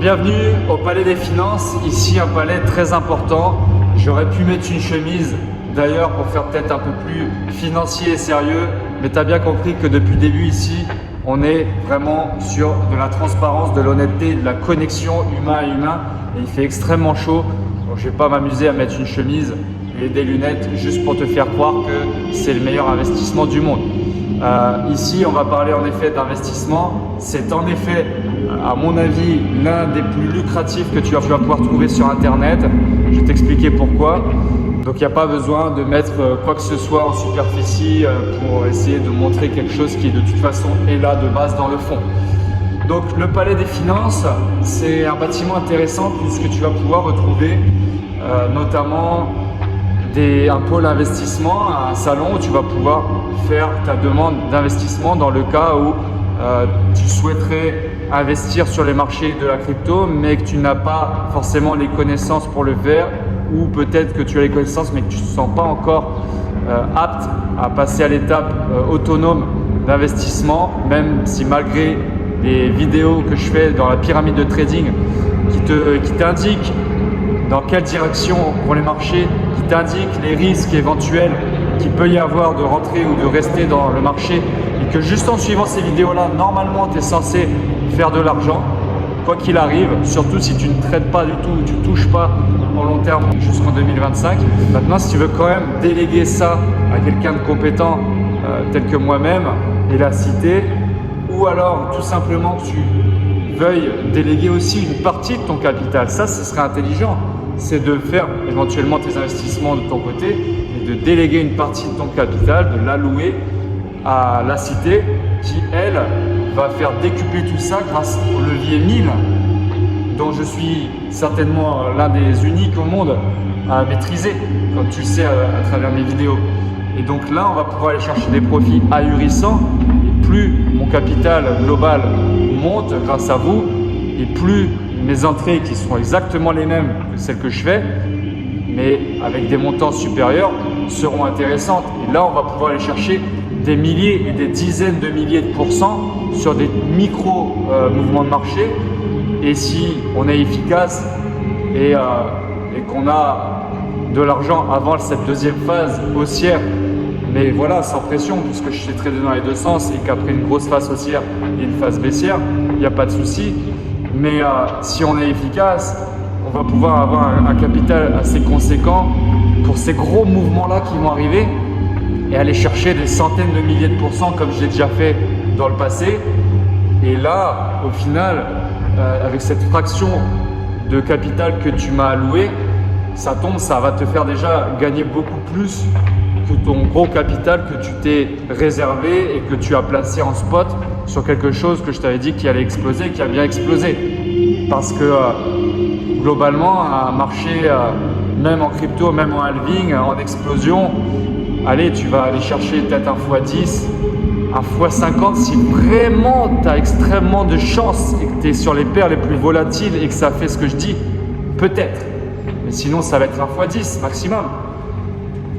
Bienvenue au Palais des Finances, ici un palais très important. J'aurais pu mettre une chemise d'ailleurs pour faire peut-être un peu plus financier et sérieux, mais tu as bien compris que depuis le début ici, on est vraiment sur de la transparence, de l'honnêteté, de la connexion humain à humain et il fait extrêmement chaud. Donc je ne vais pas m'amuser à mettre une chemise et des lunettes juste pour te faire croire que c'est le meilleur investissement du monde. Ici, on va parler en effet d'investissement. C'est en effet, à mon avis, l'un des plus lucratifs que tu vas pouvoir trouver sur Internet. Je vais t'expliquer pourquoi. Donc, il n'y a pas besoin de mettre quoi que ce soit en superficie pour essayer de montrer quelque chose qui, de toute façon, est là de base dans le fond. Donc, le Palais des Finances, c'est un bâtiment intéressant puisque tu vas pouvoir retrouver notamment un pôle investissement, un salon où tu vas pouvoir faire ta demande d'investissement dans le cas où tu souhaiterais investir sur les marchés de la crypto mais que tu n'as pas forcément les connaissances pour le faire ou peut-être que tu as les connaissances mais que tu ne te sens pas encore apte à passer à l'étape autonome d'investissement, même si malgré les vidéos que je fais dans la pyramide de trading qui t'indiquent dans quelle direction vont les marchés, qui t'indiquent les risques éventuels qu'il peut y avoir de rentrer ou de rester dans le marché et que juste en suivant ces vidéos-là, normalement, tu es censé faire de l'argent, quoi qu'il arrive, surtout si tu ne trades pas du tout, tu ne touches pas en long terme jusqu'en 2025. Maintenant, si tu veux quand même déléguer ça à quelqu'un de compétent tel que moi-même et la citer, ou alors tout simplement que tu veuilles déléguer aussi une partie de ton capital, ça, ce serait intelligent. C'est de faire éventuellement tes investissements de ton côté et de déléguer une partie de ton capital, de l'allouer à la cité qui, elle, va faire décupler tout ça grâce au levier 1000 dont je suis certainement l'un des uniques au monde à maîtriser, comme tu le sais à travers mes vidéos. Et donc là, on va pouvoir aller chercher des profits ahurissants et plus mon capital global monte grâce à vous et plus mes entrées qui sont exactement les mêmes que celles que je fais, mais avec des montants supérieurs, seront intéressantes. Et là, on va pouvoir aller chercher des milliers et des dizaines de milliers de pourcents sur des micro-mouvements de marché. Et si on est efficace et qu'on a de l'argent avant cette deuxième phase haussière, mais voilà, sans pression, puisque je sais trader dans les deux sens et qu'après une grosse phase haussière et une phase baissière, il n'y a pas de souci. Mais si on est efficace, on va pouvoir avoir un capital assez conséquent pour ces gros mouvements-là qui vont arriver et aller chercher des centaines de milliers de pourcents comme j'ai déjà fait dans le passé. Et là, au final, avec cette fraction de capital que tu m'as alloué, ça va te faire déjà gagner beaucoup plus que ton gros capital que tu t'es réservé et que tu as placé en spot sur quelque chose que je t'avais dit qui allait exploser, qui a bien explosé. Parce que globalement, un marché, même en crypto, même en halving, en explosion, allez, tu vas aller chercher peut-être un x10, un x50 si vraiment tu as extrêmement de chance et que tu es sur les paires les plus volatiles et que ça fait ce que je dis, peut-être. Mais sinon, ça va être un x10 maximum.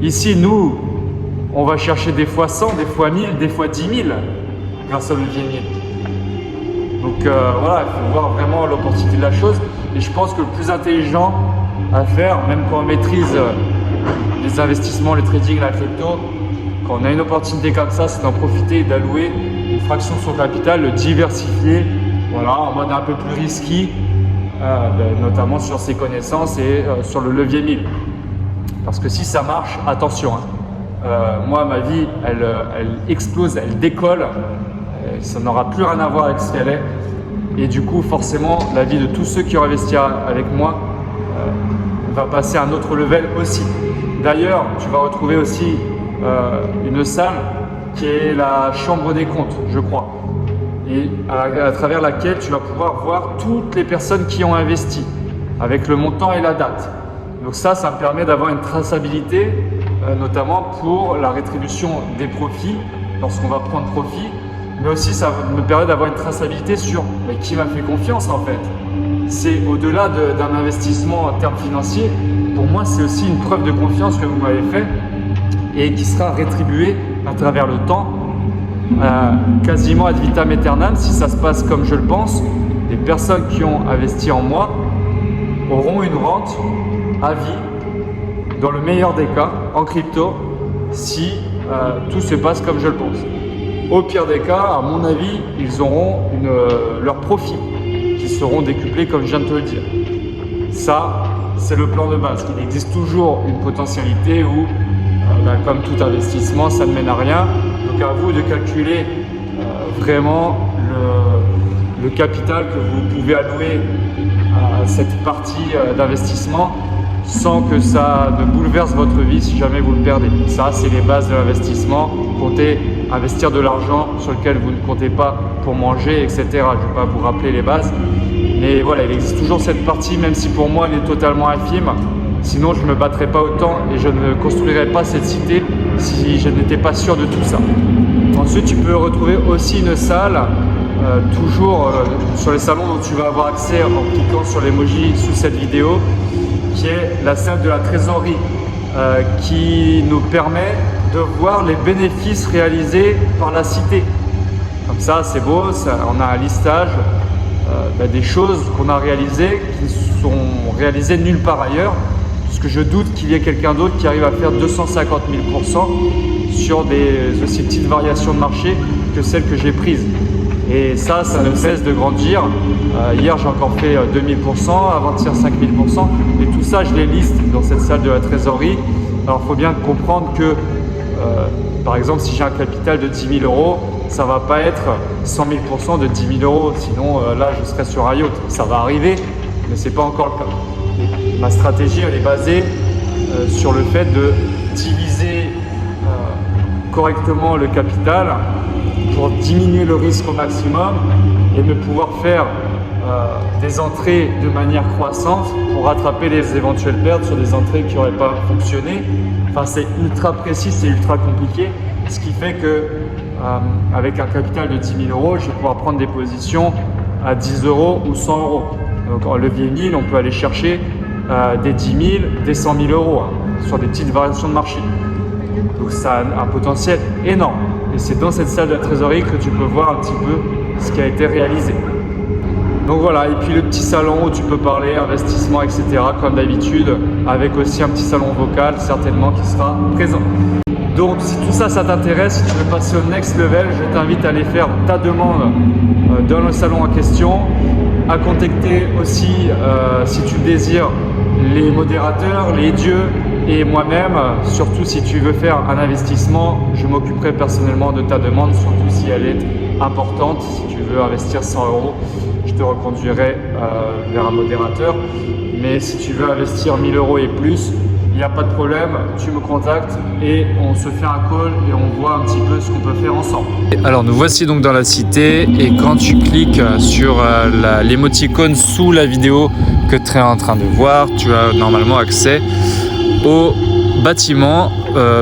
Ici, nous, on va chercher des fois 100, des fois 1000, des fois 10 000 grâce au levier 1000. Donc voilà, il faut voir vraiment l'opportunité de la chose. Et je pense que le plus intelligent à faire, même quand on maîtrise les investissements, le trading, la crypto, quand on a une opportunité comme ça, c'est d'en profiter et d'allouer une fraction de son capital, le diversifier, voilà, en mode un peu plus risqué, notamment sur ses connaissances et sur le levier 1000. Parce que si ça marche, attention, moi ma vie elle explose, elle décolle, ça n'aura plus rien à voir avec ce qu'elle est et du coup forcément la vie de tous ceux qui ont investi avec moi va passer à un autre level aussi. D'ailleurs, tu vas retrouver aussi une salle qui est la chambre des comptes, je crois, et à travers laquelle tu vas pouvoir voir toutes les personnes qui ont investi avec le montant et la date. Donc ça me permet d'avoir une traçabilité, notamment pour la rétribution des profits, lorsqu'on va prendre profit, mais aussi ça me permet d'avoir une traçabilité sur qui m'a fait confiance en fait. C'est au-delà d'un investissement en termes financiers, pour moi c'est aussi une preuve de confiance que vous m'avez fait et qui sera rétribuée à travers le temps, quasiment ad vitam aeternam si ça se passe comme je le pense. Et personnes qui ont investi en moi auront une rente à vie, dans le meilleur des cas, en crypto, si tout se passe comme je le pense. Au pire des cas, à mon avis, ils auront leurs profits qui seront décuplés comme je viens de te le dire. Ça, c'est le plan de base. Il existe toujours une potentialité où, comme tout investissement, ça ne mène à rien. Donc à vous de calculer vraiment le capital que vous pouvez allouer à cette partie d'investissement sans que ça ne bouleverse votre vie si jamais vous le perdez. Ça, c'est les bases de l'investissement. Comptez investir de l'argent sur lequel vous ne comptez pas pour manger, etc. Je ne vais pas vous rappeler les bases. Mais voilà, il existe toujours cette partie, même si pour moi elle est totalement infime. Sinon, je ne me battrais pas autant et je ne construirais pas cette cité si je n'étais pas sûr de tout ça. Ensuite, tu peux retrouver aussi une salle, toujours sur les salons dont tu vas avoir accès en cliquant sur l'emoji sous cette vidéo, qui est la salle de la trésorerie, qui nous permet de voir les bénéfices réalisés par la cité. Comme ça, c'est beau, on a un listage des choses qu'on a réalisées qui sont réalisées nulle part ailleurs, puisque je doute qu'il y ait quelqu'un d'autre qui arrive à faire 250 000% sur des aussi petites variations de marché que celles que j'ai prises. Et ça ne cesse de grandir. Hier, j'ai encore fait 2000%, avant-hier 5000%. Et tout ça, je les liste dans cette salle de la trésorerie. Alors, il faut bien comprendre que, par exemple, si j'ai un capital de 10 000 euros, ça ne va pas être 100 000% de 10 000 euros. Sinon, là, je serais sur IOT. Ça va arriver, mais ce n'est pas encore le cas. Et ma stratégie, elle est basée sur le fait de diviser correctement le capital pour diminuer le risque au maximum et de pouvoir faire des entrées de manière croissante pour rattraper les éventuelles pertes sur des entrées qui n'auraient pas fonctionné. Enfin, c'est ultra précis, c'est ultra compliqué, ce qui fait que avec un capital de 10 000 euros, je vais pouvoir prendre des positions à 10 euros ou 100 euros. Donc en levier 1000, on peut aller chercher des 10 000, des 100 000 euros sur des petites variations de marché. Donc ça a un potentiel énorme. Et c'est dans cette salle de la trésorerie que tu peux voir un petit peu ce qui a été réalisé. Donc voilà, et puis le petit salon où tu peux parler investissement, etc. comme d'habitude, avec aussi un petit salon vocal certainement qui sera présent. Donc si tout ça, ça t'intéresse, si tu veux passer au next level, je t'invite à aller faire ta demande dans le salon en question, à contacter aussi, si tu le désires, les modérateurs, les dieux et moi-même, surtout si tu veux faire un investissement, je m'occuperai personnellement de ta demande, surtout si elle est importante. Si tu veux investir 100 euros, je te reconduirai vers un modérateur. Mais si tu veux investir 1000 euros et plus, il n'y a pas de problème, tu me contactes et on se fait un call et on voit un petit peu ce qu'on peut faire ensemble. Alors nous voici donc dans la cité et quand tu cliques sur l'émoticône sous la vidéo que tu es en train de voir, tu as normalement accès au bâtiment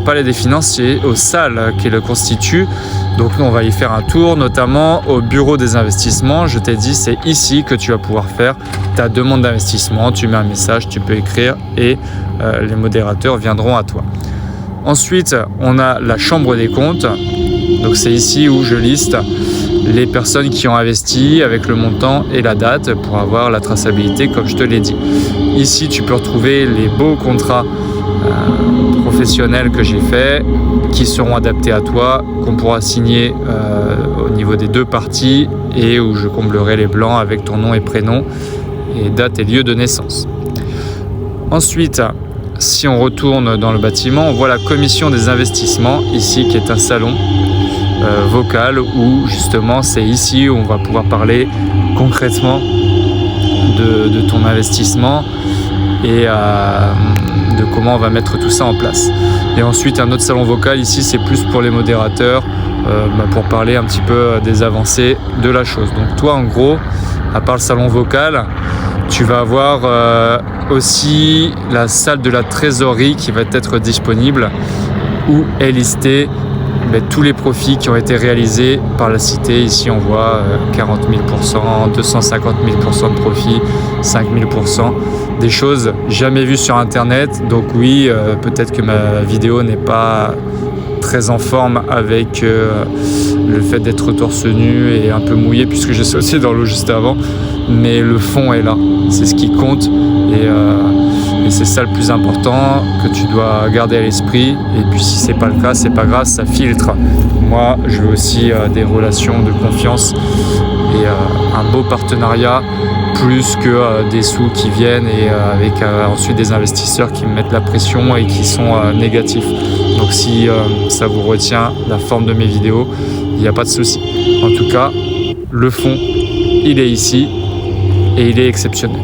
Palais des Financiers, aux salles qui le constituent. Donc on va y faire un tour, notamment au bureau des investissements. Je t'ai dit, c'est ici que tu vas pouvoir faire ta demande d'investissement. Tu mets un message, tu peux écrire et les modérateurs viendront à toi. Ensuite, on a la chambre des comptes. Donc c'est ici où je liste les personnes qui ont investi avec le montant et la date pour avoir la traçabilité comme je te l'ai dit. Ici, tu peux retrouver les beaux contrats professionnels que j'ai faits qui seront adaptés à toi, qu'on pourra signer au niveau des deux parties et où je comblerai les blancs avec ton nom et prénom et date et lieu de naissance. Ensuite, si on retourne dans le bâtiment, on voit la commission des investissements ici qui est un salon vocal où justement c'est ici où on va pouvoir parler concrètement de ton investissement et de comment on va mettre tout ça en place. Et ensuite un autre salon vocal ici c'est plus pour les modérateurs pour parler un petit peu des avancées de la chose. Donc toi en gros, à part le salon vocal, tu vas avoir aussi la salle de la trésorerie qui va être disponible où est listé tous les profits qui ont été réalisés par la cité. Ici on voit 40 000%, 250 000% de profit, 5 000%, des choses jamais vues sur internet. Donc oui, peut-être que ma vidéo n'est pas très en forme avec le fait d'être torse nu et un peu mouillé puisque j'ai sauté dans l'eau juste avant. mais le fond est là. C'est ce qui compte et c'est ça le plus important que tu dois garder à l'esprit. Et puis si c'est pas le cas, c'est pas grave, ça filtre. Moi, je veux aussi des relations de confiance et un beau partenariat plus que des sous qui viennent et avec ensuite des investisseurs qui me mettent la pression et qui sont négatifs. Donc si ça vous retient la forme de mes vidéos, il n'y a pas de souci. En tout cas, le fond, il est ici et il est exceptionnel.